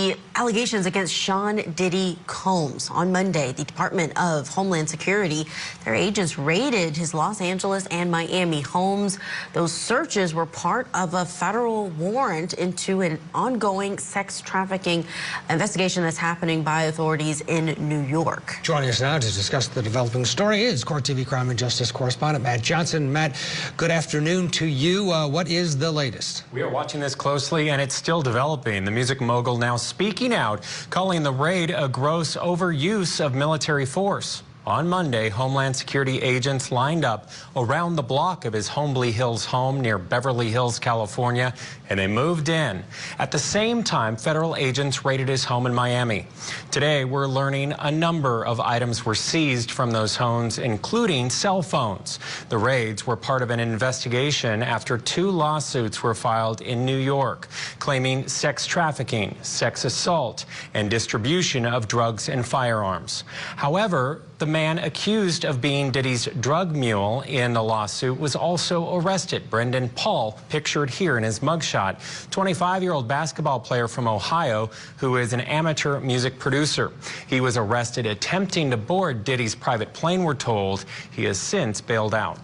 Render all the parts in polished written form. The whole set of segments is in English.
The allegations against Sean Diddy Combs. On Monday, the Department of Homeland Security, their agents raided his Los Angeles and Miami homes. Those searches were part of a federal warrant into an ongoing sex trafficking investigation that's happening by authorities in New York. Joining us now to discuss the developing story is Court TV Crime and Justice correspondent Matt Johnson. Matt, good afternoon to you. What is the latest? We are watching this closely, and it's still developing. The music mogul now speaking out, calling the raid a gross overuse of military force. On Monday, Homeland Security agents lined up around the block of his Homely Hills home near Beverly Hills, California, and they moved in. At the same time, federal agents raided his home in Miami. Today, we're learning a number of items were seized from those homes, including cell phones. The raids were part of an investigation after 2 lawsuits were filed in New York, claiming sex trafficking, sex assault, and distribution of drugs and firearms. However, the man accused of being Diddy's drug mule in the lawsuit was also arrested. Brendan Paul, pictured here in his mugshot, 25-year-old basketball player from Ohio who is an amateur music producer. He was arrested attempting to board Diddy's private plane, we're told. He has since bailed out.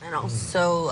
And also,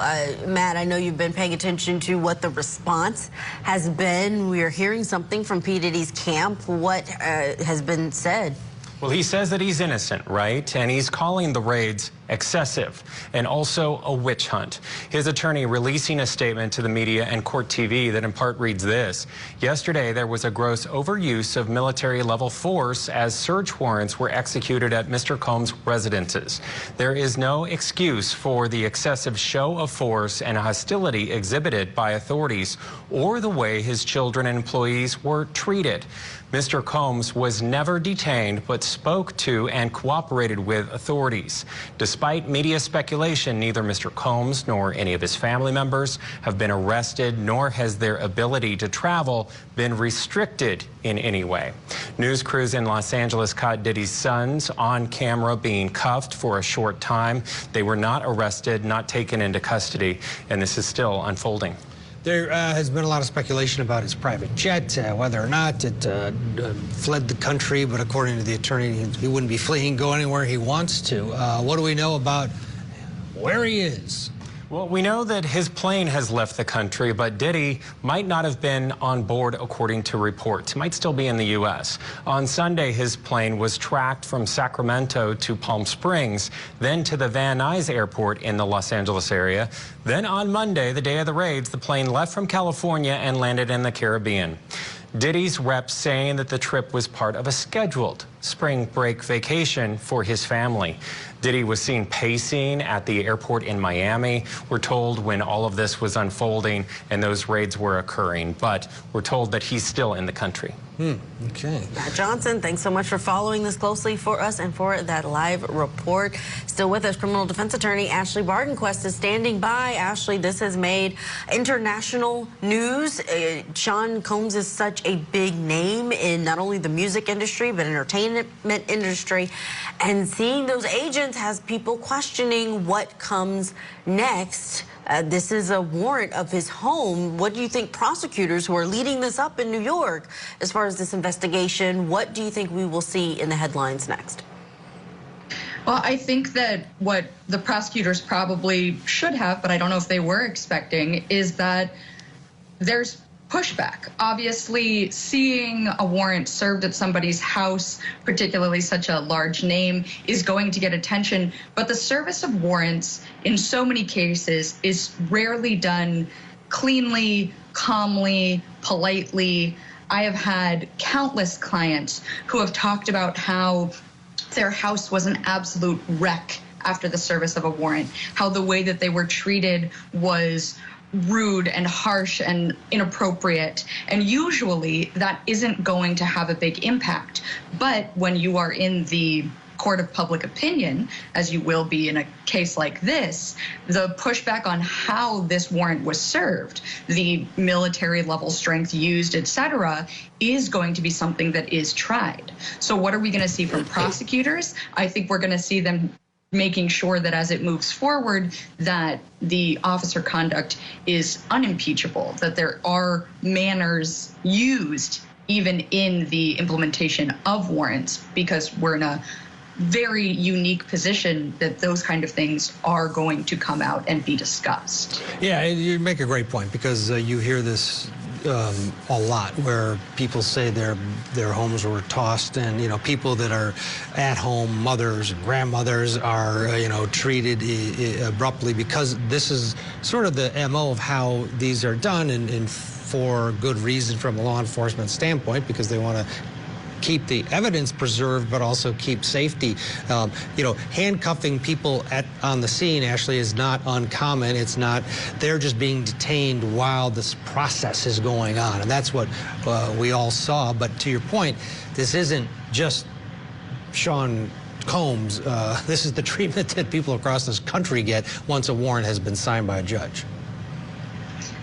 Matt, I know you've been paying attention to what the response has been. We are hearing something from P. Diddy's camp. What has been said? Well, he says that he's innocent, right? And he's calling the raids excessive and also a witch hunt. His attorney releasing a statement to the media and Court TV that in part reads this. Yesterday, there was a gross overuse of military-level force as search warrants were executed at Mr. Combs' residences. There is no excuse for the excessive show of force and hostility exhibited by authorities or the way his children and employees were treated. Mr. Combs was never detained but spoke to and cooperated with authorities. Despite media speculation, neither Mr. Combs nor any of his family members have been arrested, nor has their ability to travel been restricted in any way. News crews in Los Angeles caught Diddy's sons on camera being cuffed for a short time. They were not arrested, not taken into custody, and this is still unfolding. There has been a lot of speculation about his private jet, whether or not it fled the country, but according to the attorney, he wouldn't be fleeing. He can go anywhere he wants to. What do we know about where he is? Well, we know that his plane has left the country, but Diddy might not have been on board, according to reports. He might still be in the U.S. On Sunday, his plane was tracked from Sacramento to Palm Springs, then to the Van Nuys Airport in the Los Angeles area. Then on Monday, the day of the raids, the plane left from California and landed in the Caribbean. Diddy's reps saying that the trip was part of a scheduled spring break vacation for his family. Diddy was seen pacing at the airport in Miami, we're told, when all of this was unfolding and those raids were occurring. But we're told that he's still in the country. Okay. Matt Johnson, thanks so much for following this closely for us and for that live report. Still with us, criminal defense attorney Ashley Bardenquist is standing by. Ashley, this has made international news. Sean Combs is such a big name in not only the music industry, but entertainment industry. And seeing those agents has people questioning what comes next. This is a warrant of his home. What do you think prosecutors who are leading this up in New York, as far as this investigation, what do you think we will see in the headlines next? Well, I think that what the prosecutors probably should have, but I don't know if they were expecting, is that there's pushback. Obviously, seeing a warrant served at somebody's house, particularly such a large name, is going to get attention. But the service of warrants in so many cases is rarely done cleanly, calmly, politely. I have had countless clients who have talked about how their house was an absolute wreck after the service of a warrant, how the way that they were treated was rude and harsh and inappropriate. And usually that isn't going to have a big impact. But when you are in the court of public opinion, as you will be in a case like this, the pushback on how this warrant was served, the military level strength used, etc., is going to be something that is tried. So what are we going to see from prosecutors? I think we're going to see them making sure that as it moves forward, that the officer conduct is unimpeachable, that there are manners used even in the implementation of warrants, because we're in a very unique position that those kind of things are going to come out and be discussed. Yeah, you make a great point, because you hear this a lot, where people say their homes were tossed, and people that are at home, mothers and grandmothers, are treated abruptly, because this is sort of the MO of how these are done, and for good reason from a law enforcement standpoint, because they want to keep the evidence preserved, but also keep safety. Handcuffing people on the scene actually is not uncommon. It's not, they're just being detained while this process is going on. And that's what we all saw. But to your point, this isn't just Sean Combs. This is the treatment that people across this country get once a warrant has been signed by a judge.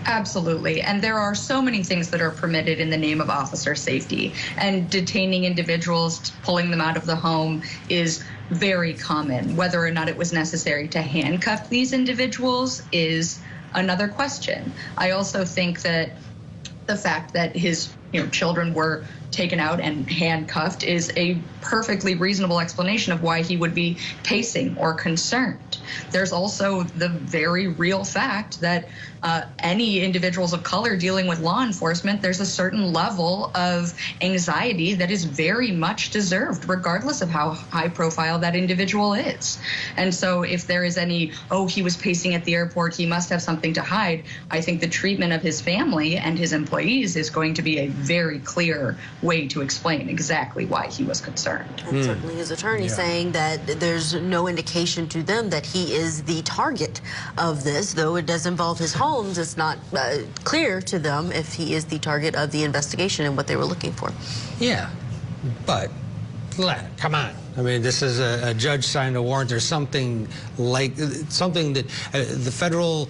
Absolutely. And there are so many things that are permitted in the name of officer safety. And detaining individuals, pulling them out of the home, is very common. Whether or not it was necessary to handcuff these individuals is another question. I also think that the fact that his children were taken out and handcuffed is a perfectly reasonable explanation of why he would be pacing or concerned. There's also the very real fact that any individuals of color dealing with law enforcement, there's a certain level of anxiety that is very much deserved, regardless of how high profile that individual is. And so if there is any, oh, he was pacing at the airport, he must have something to hide, I think the treatment of his family and his employees is going to be a very clear way to explain exactly why he was concerned. And certainly his attorney saying that there's no indication to them that he is the target of this, though it does involve his homes. It's not clear to them if he is the target of the investigation and what they were looking for. Yeah, but come on. I mean, this is a judge signed a warrant. There's something that the federal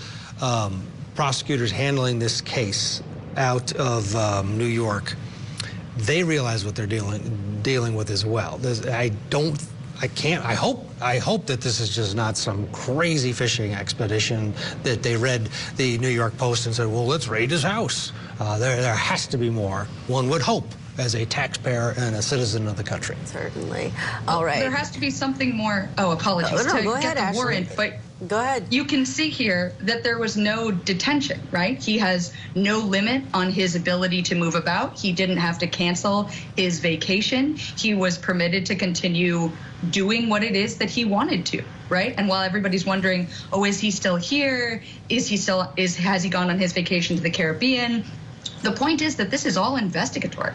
prosecutors handling this case out of New York, they realize what they're dealing with as well. I hope that this is just not some crazy fishing expedition that they read the New York Post and said, well, let's raid his house. There has to be more, one would hope, as a taxpayer and a citizen of the country. Certainly. All right. There has to be something more. Oh, apologies. No, to go get ahead, the warrant, but go ahead. You can see here that there was no detention, right? He has no limit on his ability to move about. He didn't have to cancel his vacation. He was permitted to continue doing what it is that he wanted to, right? And while everybody's wondering, oh, is he still here? Has he gone on his vacation to the Caribbean? The point is that this is all investigatory.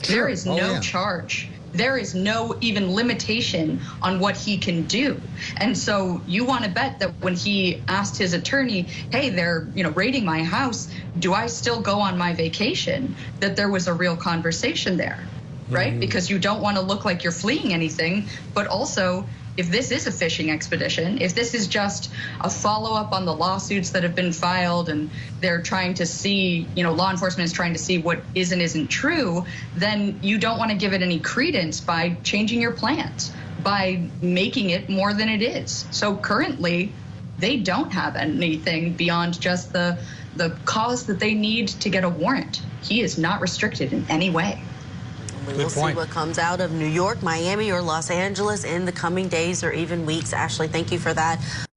Sure. There is no charge. There is no even limitation on what he can do. And so you want to bet that when he asked his attorney, hey, they're raiding my house, do I still go on my vacation? That there was a real conversation there, right? Because you don't want to look like you're fleeing anything, but also, if this is a fishing expedition, if this is just a follow-up on the lawsuits that have been filed and they're trying to see, law enforcement is trying to see what is and isn't true, then you don't want to give it any credence by changing your plans, by making it more than it is. So currently, they don't have anything beyond just the cause that they need to get a warrant. He is not restricted in any way. We will see what comes out of New York, Miami, or Los Angeles in the coming days or even weeks. Ashley, thank you for that.